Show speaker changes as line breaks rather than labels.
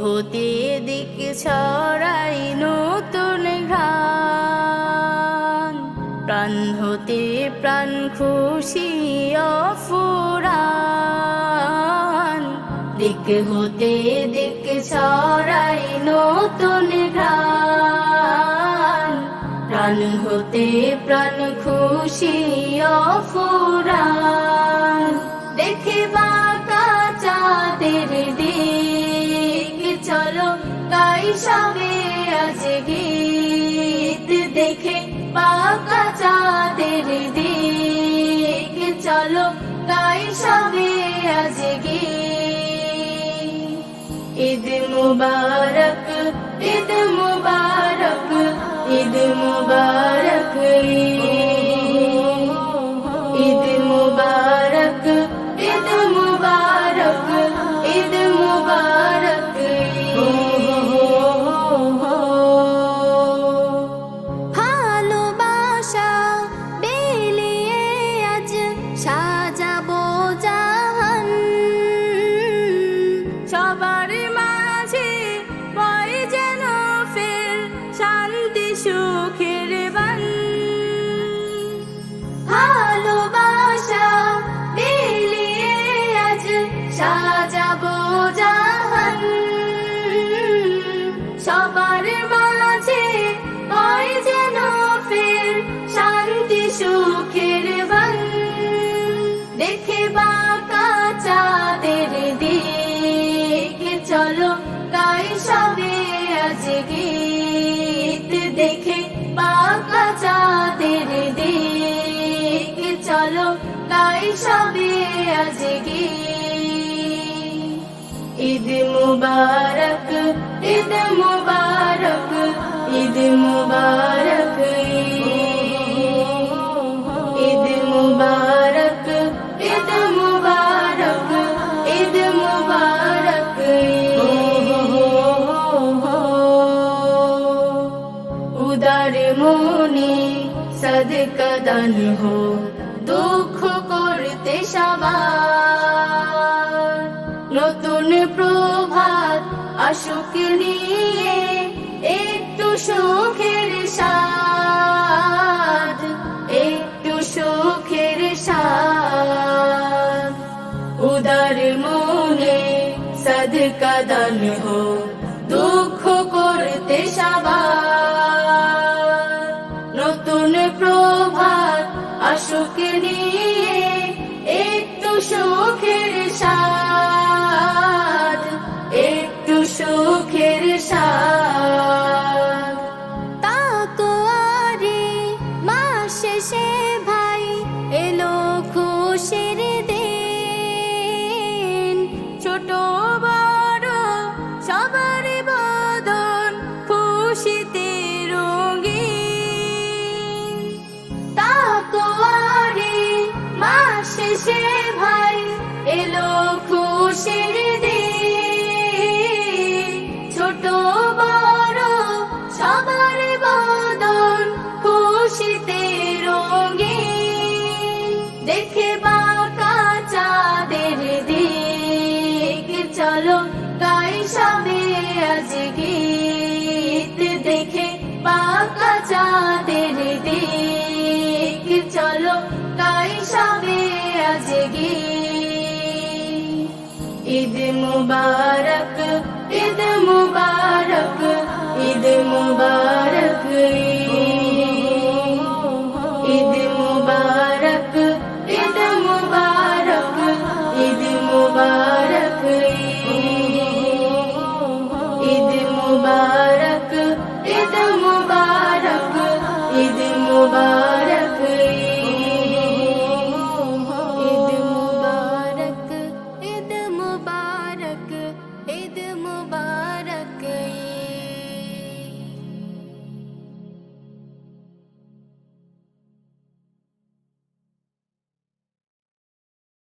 হতে দিক ছড়াই নতুন ঘ্রাণ, প্রাণ হতে প্রাণ খুশি অফুরান। দিক হতে দিক ছড়াই নতুন ঘ্রাণ, প্রাণ হতে প্রাণ খুশি অফুরান। দেখে বাঁকা চাঁদের দিক, চলো গাই সবে আজ গীত। দেখে বাঁকা চাঁদের দিক, চলো গাই সবে আজ গীত। ঈদ মুবারক, ঈদ মুবারক, ঈদ মুবারক, ঈদ মুবারক, ঈদ মুবারক, ঈদ মুবারক। ভালোবাসা বিলিয়ে আজ সাজাবো জাহান, সবার মাঝে পাই যেন ফের শান্তি সুখের বান। ভালোবাসা বিলিয়ে আজ সাজাবো জাহান, সবার মাঝে পাই যেন ফের শান্তি সুখের বান। দেখে বাঁকা চাঁদের দিক, চলো গাই সবে আজ গীত। দেখে বাঁকা চাঁদের দিক, চলো গাই সবে আজ গীত। ঈদ মুবারক, ঈদ মুবারক, ঈদ মুবারক, ঈদ মুবারক, ঈদ মুবারক, ঈদ মুবারক। উদার মনে সদকা দান হো, দুঃখ করতে সবার। নতুন প্রভাত আসুক নিয়ে একটু সুখের স্বাদ, একটু সুখের স্বাদ। উদার মনে সদকা দান হো, দুঃখ করতে সবার। নতুন প্রভাত আসুক নিয়ে একটু সুখের স্বাদ, একটু সুখের স্বাদ। তাকওয়ারে মাস শেষে ভাই এলো খুশির দিন, ছোট বড় সবার বদন খুশিতে রঙিন। তাকওয়ারে মাস শেষে ভাই এলো খুশির দিন, ছোট বড় সবার বদন খুশিতে রঙিন। দেখে বাঁকা চাঁদের দিক, চলো গাই সবে আজ গীত। দেখে বাঁকা চাঁদের দিক, চলো গাই সবে আজ গীত। ঈদ মুবারক, ঈদ মুবারক, ঈদ মুবারক, ঈদ মুবারক, ঈদ মুবারক, ঈদ মুবারক, ঈদ মুবারক, ঈদ মুবারক, ঈদ মুবারক, ঈদ মুবারক, ঈদ মুবারক, ঈদ